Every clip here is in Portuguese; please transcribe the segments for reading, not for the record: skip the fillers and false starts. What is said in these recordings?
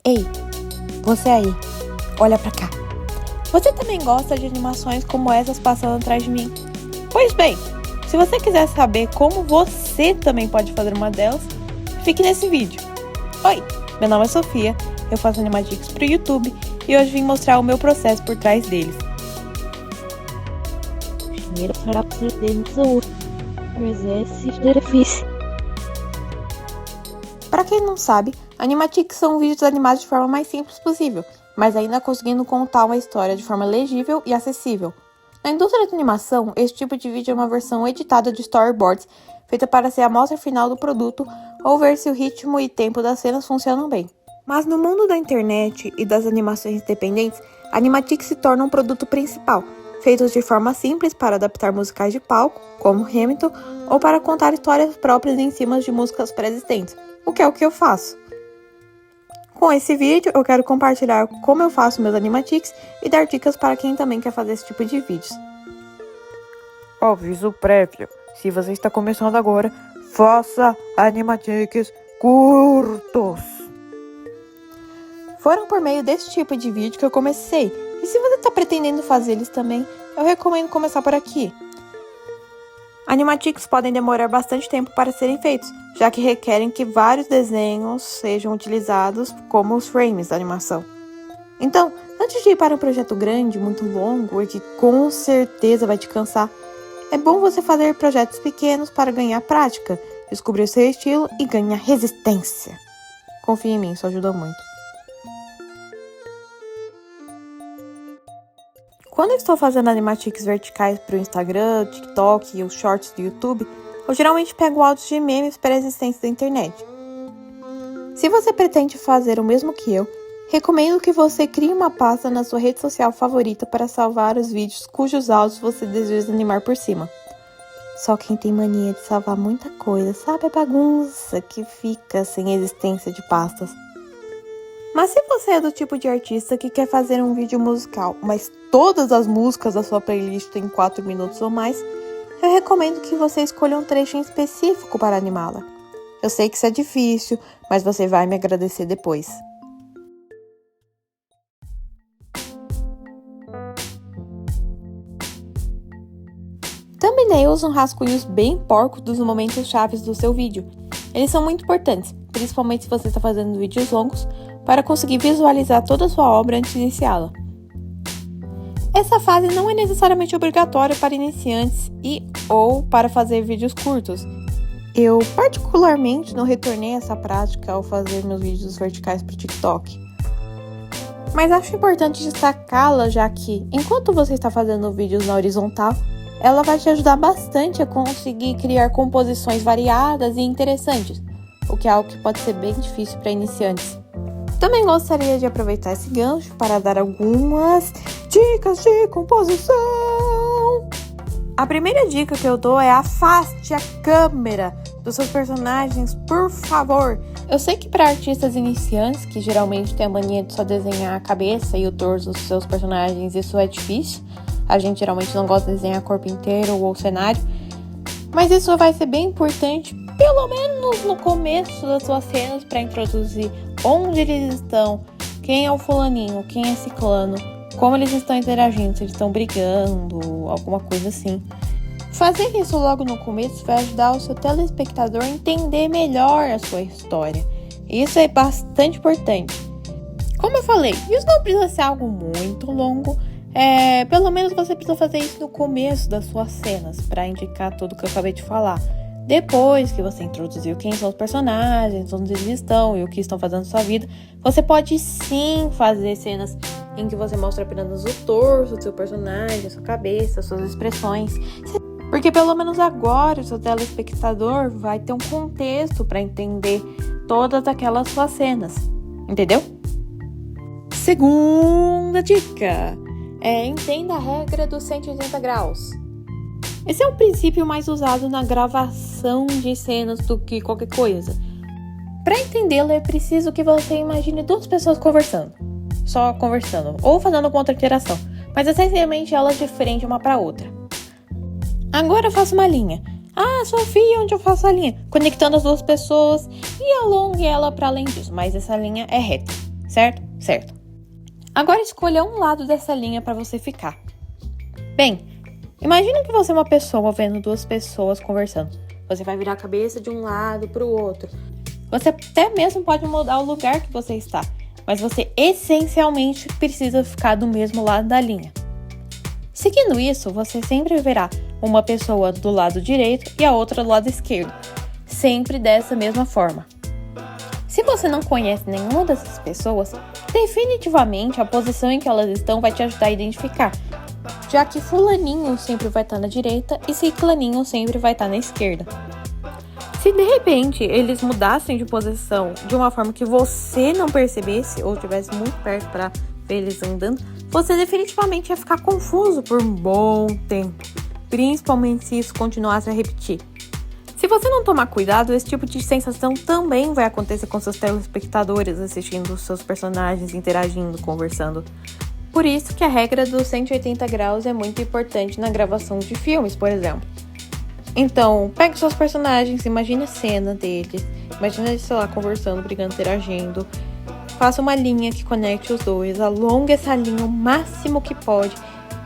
Ei, você aí, olha pra cá. Você também gosta de animações como essas passando atrás de mim? Pois bem, se você quiser saber como você também pode fazer uma delas, fique nesse vídeo. Oi, meu nome é Sofia, eu faço Animatics pro YouTube e hoje vim mostrar o meu processo por trás deles. Para quem não sabe, Animatics são vídeos animados de forma mais simples possível, mas ainda conseguindo contar uma história de forma legível e acessível. Na indústria de animação, esse tipo de vídeo é uma versão editada de storyboards, feita para ser a amostra final do produto ou ver se o ritmo e tempo das cenas funcionam bem. Mas no mundo da internet e das animações independentes, Animatics se torna um produto principal, feitos de forma simples para adaptar musicais de palco, como Hamilton, ou para contar histórias próprias em cima de músicas pré-existentes, o que é o que eu faço. Com esse vídeo, eu quero compartilhar como eu faço meus Animatics e dar dicas para quem também quer fazer esse tipo de vídeos. Aviso prévio, se você está começando agora, faça Animatics curtos. Foram por meio desse tipo de vídeo que eu comecei, e se você está pretendendo fazer eles também, eu recomendo começar por aqui. Animatics podem demorar bastante tempo para serem feitos, já que requerem que vários desenhos sejam utilizados como os frames da animação. Então, antes de ir para um projeto grande, muito longo e que com certeza vai te cansar, é bom você fazer projetos pequenos para ganhar prática, descobrir o seu estilo e ganhar resistência. Confie em mim, isso ajuda muito. Quando eu estou fazendo animatics verticais para o Instagram, TikTok e os shorts do YouTube, eu geralmente pego áudios de memes pré-existentes da internet. Se você pretende fazer o mesmo que eu, recomendo que você crie uma pasta na sua rede social favorita para salvar os vídeos cujos áudios você deseja animar por cima. Só quem tem mania de salvar muita coisa sabe a bagunça que fica sem existência de pastas. Mas se você é do tipo de artista que quer fazer um vídeo musical, mas todas as músicas da sua playlist têm 4 minutos ou mais, eu recomendo que você escolha um trecho em específico para animá-la. Eu sei que isso é difícil, mas você vai me agradecer depois. Thumbnails são rascunhos bem porcos dos momentos chaves do seu vídeo. Eles são muito importantes, principalmente se você está fazendo vídeos longos, para conseguir visualizar toda a sua obra antes de iniciá-la. Essa fase não é necessariamente obrigatória para iniciantes ou para fazer vídeos curtos. Eu particularmente não retornei a essa prática ao fazer meus vídeos verticais para o TikTok. Mas acho importante destacá-la, já que, enquanto você está fazendo vídeos na horizontal, ela vai te ajudar bastante a conseguir criar composições variadas e interessantes, o que é algo que pode ser bem difícil para iniciantes. Também gostaria de aproveitar esse gancho para dar algumas dicas de composição. A primeira dica que eu dou é: afaste a câmera dos seus personagens, por favor. Eu sei que para artistas iniciantes, que geralmente têm a mania de só desenhar a cabeça e o torso dos seus personagens, isso é difícil. A gente geralmente não gosta de desenhar corpo inteiro ou cenário. Mas isso vai ser bem importante, pelo menos no começo das suas cenas, para introduzir onde eles estão, quem é o fulaninho, quem é ciclano, como eles estão interagindo, se eles estão brigando, alguma coisa assim. Fazer isso logo no começo vai ajudar o seu telespectador a entender melhor a sua história. Isso é bastante importante. Como eu falei, isso não precisa ser algo muito longo. Pelo menos você precisa fazer isso no começo das suas cenas, para indicar tudo que eu acabei de falar. Depois que você introduziu quem são os personagens, onde eles estão e o que estão fazendo na sua vida, você pode sim fazer cenas em que você mostra apenas o torso do seu personagem, a sua cabeça, as suas expressões. Porque pelo menos agora o seu telespectador vai ter um contexto para entender todas aquelas suas cenas. Entendeu? Segunda dica: entenda a regra dos 180 graus. Esse é um princípio mais usado na gravação de cenas do que qualquer coisa. Para entendê-lo, é preciso que você imagine duas pessoas conversando. Só conversando, ou fazendo alguma outra interação, mas essencialmente elas de frente uma para outra. Agora eu faço uma linha. Sofia, onde eu faço a linha? Conectando as duas pessoas e alongue ela para além disso, mas essa linha é reta. certo? Certo. Agora escolha um lado dessa linha para você ficar. Bem, imagina que você é uma pessoa vendo duas pessoas conversando. Você vai virar a cabeça de um lado para o outro. Você até mesmo pode mudar o lugar que você está, mas você essencialmente precisa ficar do mesmo lado da linha. Seguindo isso, você sempre verá uma pessoa do lado direito e a outra do lado esquerdo, sempre dessa mesma forma. Se você não conhece nenhuma dessas pessoas, definitivamente a posição em que elas estão vai te ajudar a identificar, já que fulaninho sempre vai estar na direita e ciclaninho sempre vai estar na esquerda. Se de repente eles mudassem de posição de uma forma que você não percebesse ou estivesse muito perto para ver eles andando, você definitivamente ia ficar confuso por um bom tempo, principalmente se isso continuasse a repetir. Se você não tomar cuidado, esse tipo de sensação também vai acontecer com seus telespectadores assistindo os seus personagens, interagindo, conversando. Por isso que a regra dos 180 graus é muito importante na gravação de filmes, por exemplo. Então, pegue seus personagens, imagine a cena deles, imagine eles, sei lá, conversando, brigando, interagindo. Faça uma linha que conecte os dois, alongue essa linha o máximo que pode.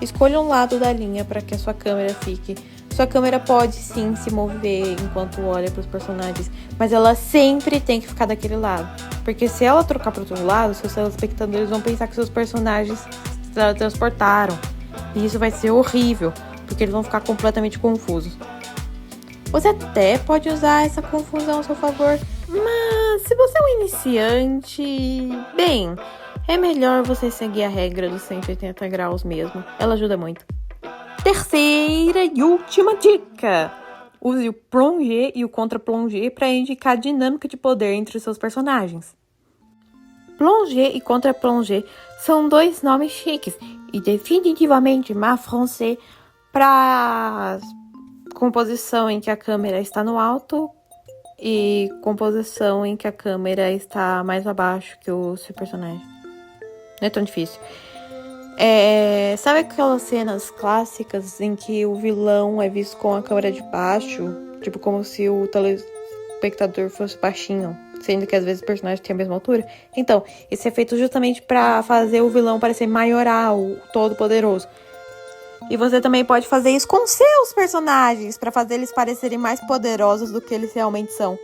Escolha um lado da linha para que a sua câmera fique. Sua câmera pode sim se mover enquanto olha para os personagens, mas ela sempre tem que ficar daquele lado. Porque se ela trocar para outro lado, seus telespectadores vão pensar que seus personagens se transportaram. E isso vai ser horrível, porque eles vão ficar completamente confusos. Você até pode usar essa confusão a seu favor, mas se você é um iniciante, bem, é melhor você seguir a regra dos 180 graus mesmo. Ela ajuda muito. Terceira e última dica. Use o plongé e o contra-plongé para indicar a dinâmica de poder entre os seus personagens. Plongé e contra-plongé são dois nomes chiques e definitivamente mais français para composição em que a câmera está no alto e composição em que a câmera está mais abaixo que o seu personagem. Não é tão difícil. Sabe aquelas cenas clássicas em que o vilão é visto com a câmera de baixo? Tipo, como se o telespectador fosse baixinho, sendo que às vezes o personagem tem a mesma altura? Então, isso é feito justamente para fazer o vilão parecer maioral, todo-poderoso. E você também pode fazer isso com seus personagens, para fazer eles parecerem mais poderosos do que eles realmente são.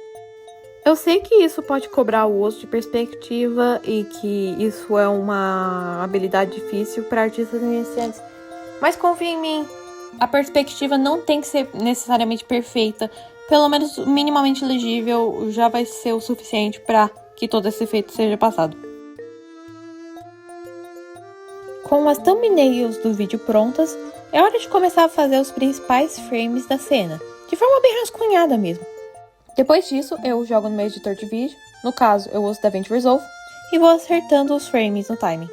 Eu sei que isso pode cobrar o osso de perspectiva e que isso é uma habilidade difícil para artistas iniciantes. Mas confia em mim, a perspectiva não tem que ser necessariamente perfeita. Pelo menos minimamente legível já vai ser o suficiente para que todo esse efeito seja passado. Com as thumbnails do vídeo prontas, é hora de começar a fazer os principais frames da cena, de forma bem rascunhada mesmo. Depois disso, eu jogo no meu editor de vídeo, no caso, eu uso DaVinci Resolve, e vou acertando os frames no timing.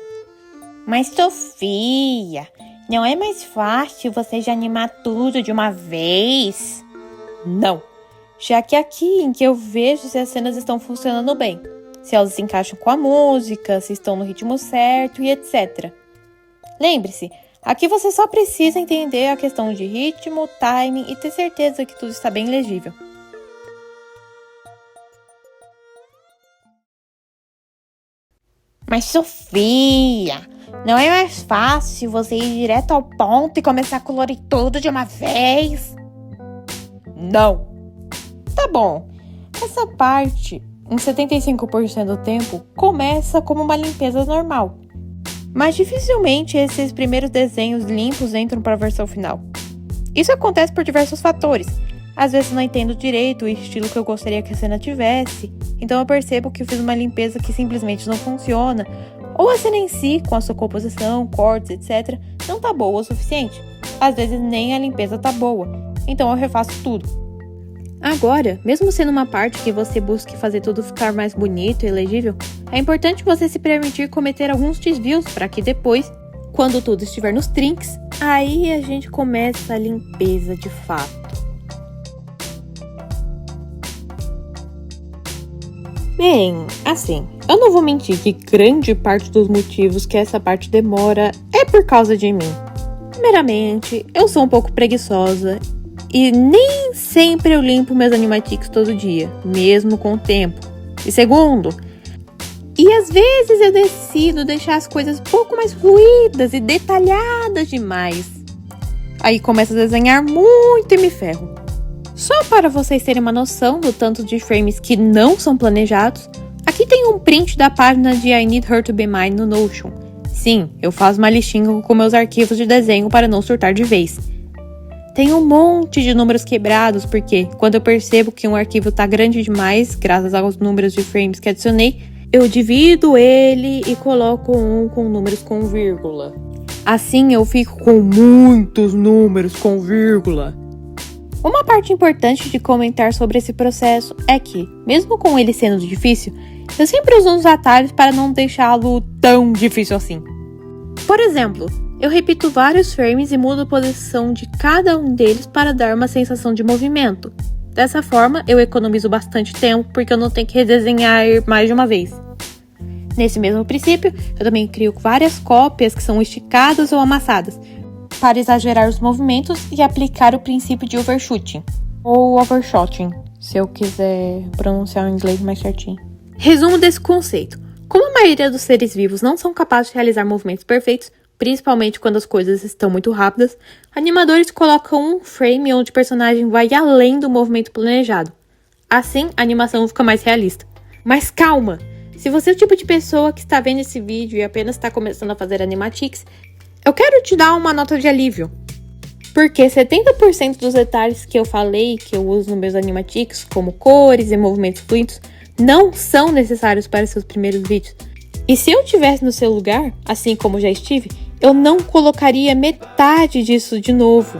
Mas Sofia, não é mais fácil você já animar tudo de uma vez? Não, já que é aqui em que eu vejo se as cenas estão funcionando bem, se elas se encaixam com a música, se estão no ritmo certo e etc. Lembre-se, aqui você só precisa entender a questão de ritmo, timing e ter certeza que tudo está bem legível. Mas Sofia, não é mais fácil você ir direto ao ponto e começar a colorir tudo de uma vez? Não. Tá bom, essa parte, em 75% do tempo, começa como uma limpeza normal. Mas dificilmente esses primeiros desenhos limpos entram para a versão final. Isso acontece por diversos fatores. Às vezes não entendo direito o estilo que eu gostaria que a cena tivesse, então eu percebo que eu fiz uma limpeza que simplesmente não funciona, ou a cena em si, com a sua composição, cortes, etc., não tá boa o suficiente. Às vezes nem a limpeza tá boa, então eu refaço tudo. Agora, mesmo sendo uma parte que você busque fazer tudo ficar mais bonito e legível, é importante você se permitir cometer alguns desvios para que depois, quando tudo estiver nos trinks, aí a gente começa a limpeza de fato. Bem, assim, eu não vou mentir que grande parte dos motivos que essa parte demora é por causa de mim. Primeiramente, eu sou um pouco preguiçosa e nem sempre eu limpo meus animatics todo dia, mesmo com o tempo. E segundo, E às vezes eu decido deixar as coisas um pouco mais fluídas e detalhadas demais. Aí começo a desenhar muito e me ferro. Só para vocês terem uma noção do tanto de frames que não são planejados, aqui tem um print da página de I Need Her to Be Mine no Notion. Sim, eu faço uma listinha com meus arquivos de desenho para não surtar de vez. Tem um monte de números quebrados porque, quando eu percebo que um arquivo está grande demais, graças aos números de frames que adicionei, eu divido ele e coloco um com números com vírgula. Assim eu fico com muitos números com vírgula. Uma parte importante de comentar sobre esse processo é que, mesmo com ele sendo difícil, eu sempre uso uns atalhos para não deixá-lo tão difícil assim. Por exemplo, eu repito vários frames e mudo a posição de cada um deles para dar uma sensação de movimento. Dessa forma, eu economizo bastante tempo porque eu não tenho que redesenhar mais de uma vez. Nesse mesmo princípio, eu também crio várias cópias que são esticadas ou amassadas, para exagerar os movimentos e aplicar o princípio de overshooting, ou overshotting, se eu quiser pronunciar o inglês mais certinho. Resumo desse conceito. Como a maioria dos seres vivos não são capazes de realizar movimentos perfeitos, principalmente quando as coisas estão muito rápidas, animadores colocam um frame onde o personagem vai além do movimento planejado. Assim, a animação fica mais realista. Mas calma! Se você é o tipo de pessoa que está vendo esse vídeo e apenas está começando a fazer animatics, eu quero te dar uma nota de alívio. Porque 70% dos detalhes que eu falei, que eu uso nos meus animatics, como cores e movimentos fluidos, não são necessários para seus primeiros vídeos. E se eu estivesse no seu lugar, assim como já estive, eu não colocaria metade disso de novo.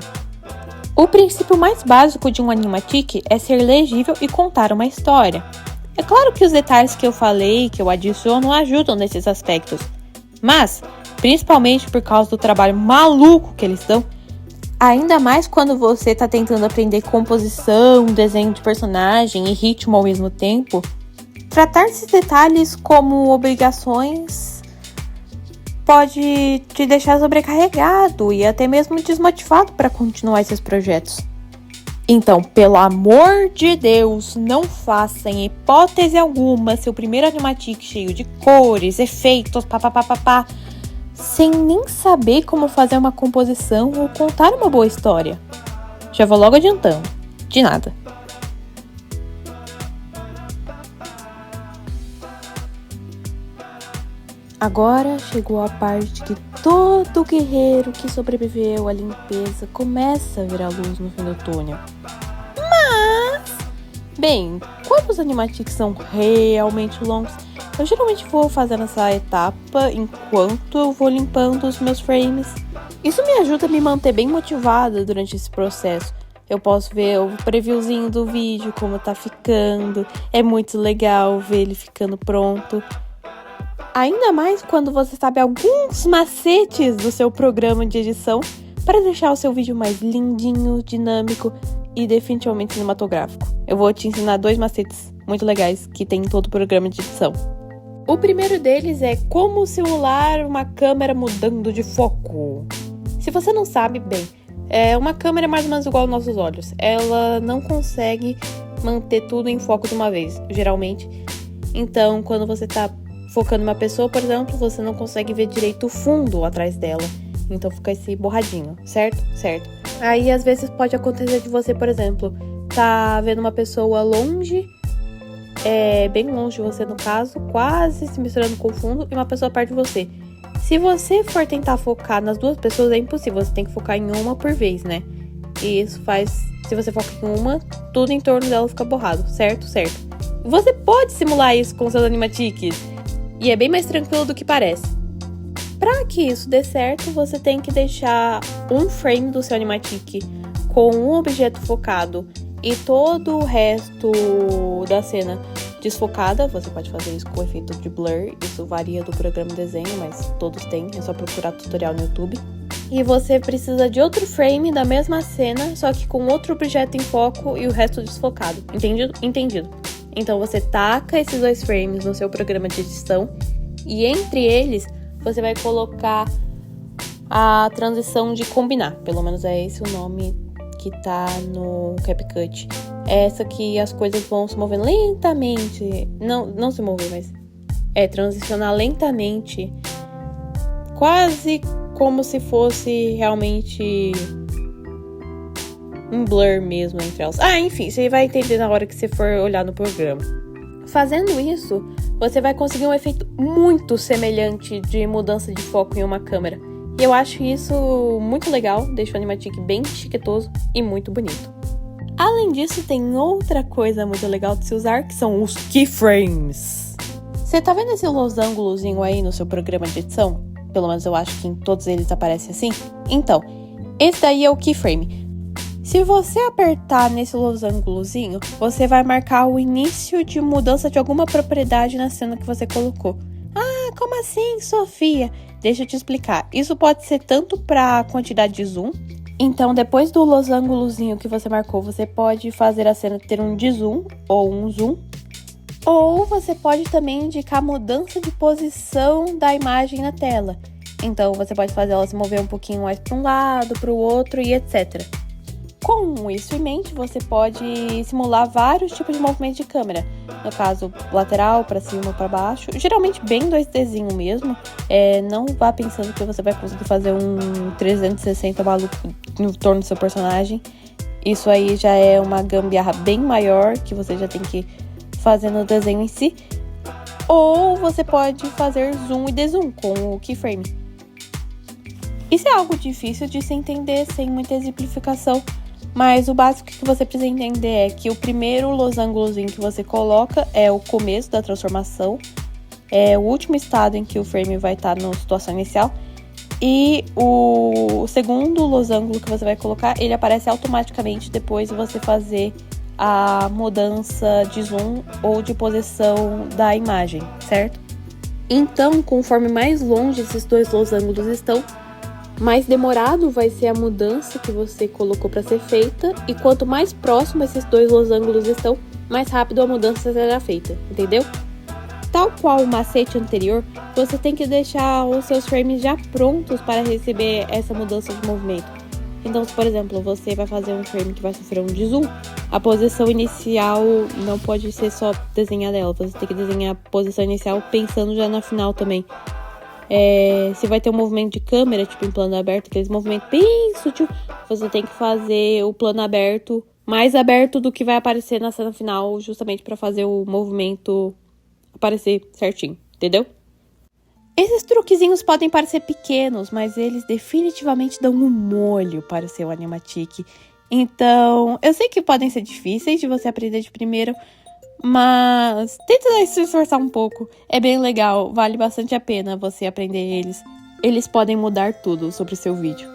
O princípio mais básico de um animatic é ser legível e contar uma história. É claro que os detalhes que eu falei, que eu adiciono, ajudam nesses aspectos. Mas, principalmente por causa do trabalho maluco que eles dão, ainda mais quando você está tentando aprender composição, desenho de personagem e ritmo ao mesmo tempo, tratar esses detalhes como obrigações pode te deixar sobrecarregado e até mesmo desmotivado para continuar esses projetos. Então, pelo amor de Deus, não faça em hipótese alguma seu primeiro animatic cheio de cores, efeitos, papapá, sem nem saber como fazer uma composição ou contar uma boa história. Já vou logo adiantando. De nada. Agora chegou a parte que todo guerreiro que sobreviveu à limpeza começa a ver a luz no fim do túnel. Mas, bem, quando os animatics são realmente longos, eu geralmente vou fazendo essa etapa enquanto eu vou limpando os meus frames. Isso me ajuda a me manter bem motivada durante esse processo. Eu posso ver o previewzinho do vídeo, como tá ficando. É muito legal ver ele ficando pronto. Ainda mais quando você sabe alguns macetes do seu programa de edição para deixar o seu vídeo mais lindinho, dinâmico e definitivamente cinematográfico. Eu vou te ensinar 2 macetes muito legais que tem em todo o programa de edição. O primeiro deles é como simular uma câmera mudando de foco. Se você não sabe, bem, uma câmera é mais ou menos igual aos nossos olhos. Ela não consegue manter tudo em foco de uma vez, geralmente. Então, quando você está focando uma pessoa, por exemplo, você não consegue ver direito o fundo atrás dela. Então fica esse borradinho, certo? Certo. Aí às vezes pode acontecer de você, por exemplo, tá vendo uma pessoa longe, bem longe de você no caso, quase se misturando com o fundo, e uma pessoa perto de você. Se você for tentar focar nas 2 pessoas, é impossível, você tem que focar em uma por vez, né? E isso faz, se você foca em uma, tudo em torno dela fica borrado, certo? Certo. Você pode simular isso com seus animatics. E é bem mais tranquilo do que parece. Para que isso dê certo, você tem que deixar um frame do seu animatic com um objeto focado e todo o resto da cena desfocada. Você pode fazer isso com o efeito de blur, isso varia do programa de desenho, mas todos têm, é só procurar tutorial no YouTube. E você precisa de outro frame da mesma cena, só que com outro objeto em foco e o resto desfocado. Entendido? Entendido. Então você taca esses 2 frames no seu programa de edição e entre eles você vai colocar a transição de combinar. Pelo menos é esse o nome que tá no CapCut. É essa que as coisas vão se movendo lentamente. Não se mover, mas é transicionar lentamente, quase como se fosse realmente um blur mesmo entre elas. Enfim, você vai entender na hora que você for olhar no programa. Fazendo isso, você vai conseguir um efeito muito semelhante de mudança de foco em uma câmera. E eu acho isso muito legal, deixa o Animatic bem chiquetoso e muito bonito. Além disso, tem outra coisa muito legal de se usar, que são os keyframes. Você tá vendo esse losangulozinho aí no seu programa de edição? Pelo menos eu acho que em todos eles aparece assim. Então, esse daí é o keyframe. Se você apertar nesse losangulozinho, você vai marcar o início de mudança de alguma propriedade na cena que você colocou. Como assim, Sofia? Deixa eu te explicar. Isso pode ser tanto para quantidade de zoom. Então, depois do losangulozinho que você marcou, você pode fazer a cena ter um deszoom ou um zoom. Ou você pode também indicar mudança de posição da imagem na tela. Então, você pode fazer ela se mover um pouquinho mais para um lado, para o outro e etc. Com isso em mente, você pode simular vários tipos de movimento de câmera. No caso, lateral, para cima, para baixo. Geralmente bem 2Dzinho mesmo. Não vá pensando que você vai conseguir fazer um 360 maluco no torno do seu personagem. Isso aí já é uma gambiarra bem maior, que você já tem que fazer no desenho em si. Ou você pode fazer zoom e deszoom com o keyframe. Isso é algo difícil de se entender sem muita exemplificação. Mas o básico que você precisa entender é que o primeiro losangulozinho que você coloca é o começo da transformação, é o último estado em que o frame vai estar na situação inicial, e o segundo losangulo que você vai colocar, ele aparece automaticamente depois de você fazer a mudança de zoom ou de posição da imagem, certo? Então, conforme mais longe esses dois losangulos estão, mais demorado vai ser a mudança que você colocou para ser feita, e quanto mais próximo esses dois losangulos estão, mais rápido a mudança será feita, entendeu? Tal qual o macete anterior, você tem que deixar os seus frames já prontos para receber essa mudança de movimento. Então, se por exemplo, você vai fazer um frame que vai sofrer um deszoom, a posição inicial não pode ser só desenhar dela, você tem que desenhar a posição inicial pensando já na final também. Se vai ter um movimento de câmera, tipo em plano aberto, aqueles movimentos bem sutil, você tem que fazer o plano aberto mais aberto do que vai aparecer na cena final, justamente para fazer o movimento aparecer certinho, entendeu? Esses truquezinhos podem parecer pequenos, mas eles definitivamente dão um molho para o seu Animatic. Então, eu sei que podem ser difíceis de você aprender de primeiro, mas tenta se esforçar um pouco. É bem legal, vale bastante a pena você aprender eles. Eles podem mudar tudo sobre o seu vídeo.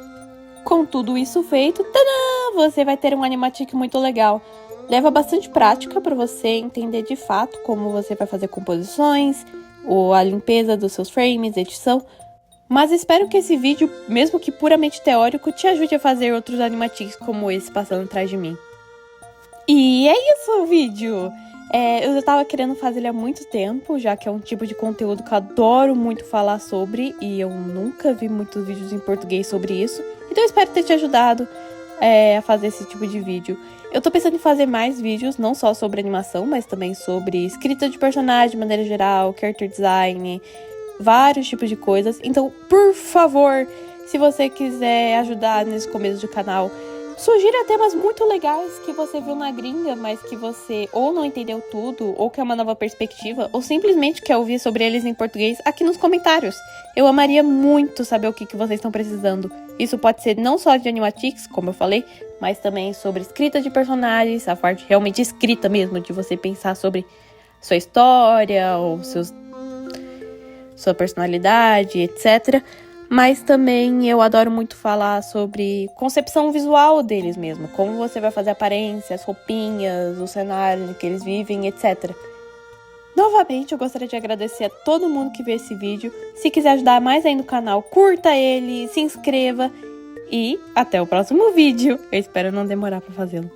Com tudo isso feito, tadã, você vai ter um Animatic muito legal. Leva bastante prática para você entender de fato como você vai fazer composições, ou a limpeza dos seus frames, edição. Mas espero que esse vídeo, mesmo que puramente teórico, te ajude a fazer outros Animatics como esse passando atrás de mim. E é isso o vídeo! Eu já tava querendo fazer ele há muito tempo, já que é um tipo de conteúdo que eu adoro muito falar sobre, e eu nunca vi muitos vídeos em português sobre isso. Então eu espero ter te ajudado a fazer esse tipo de vídeo. Eu tô pensando em fazer mais vídeos, não só sobre animação, mas também sobre escrita de personagem de maneira geral, character design, vários tipos de coisas. Então, por favor, se você quiser ajudar nesse começo de canal, sugira temas muito legais que você viu na gringa, mas que você ou não entendeu tudo, ou quer uma nova perspectiva, ou simplesmente quer ouvir sobre eles em português aqui nos comentários. Eu amaria muito saber o que vocês estão precisando. Isso pode ser não só de Animatics, como eu falei, mas também sobre escrita de personagens, a parte realmente escrita mesmo, de você pensar sobre sua história, ou sua personalidade, etc. Mas também eu adoro muito falar sobre concepção visual deles mesmo. Como você vai fazer a aparência, as roupinhas, o cenário em que eles vivem, etc. Novamente, eu gostaria de agradecer a todo mundo que viu esse vídeo. Se quiser ajudar mais aí no canal, curta ele, se inscreva. E até o próximo vídeo. Eu espero não demorar para fazê-lo.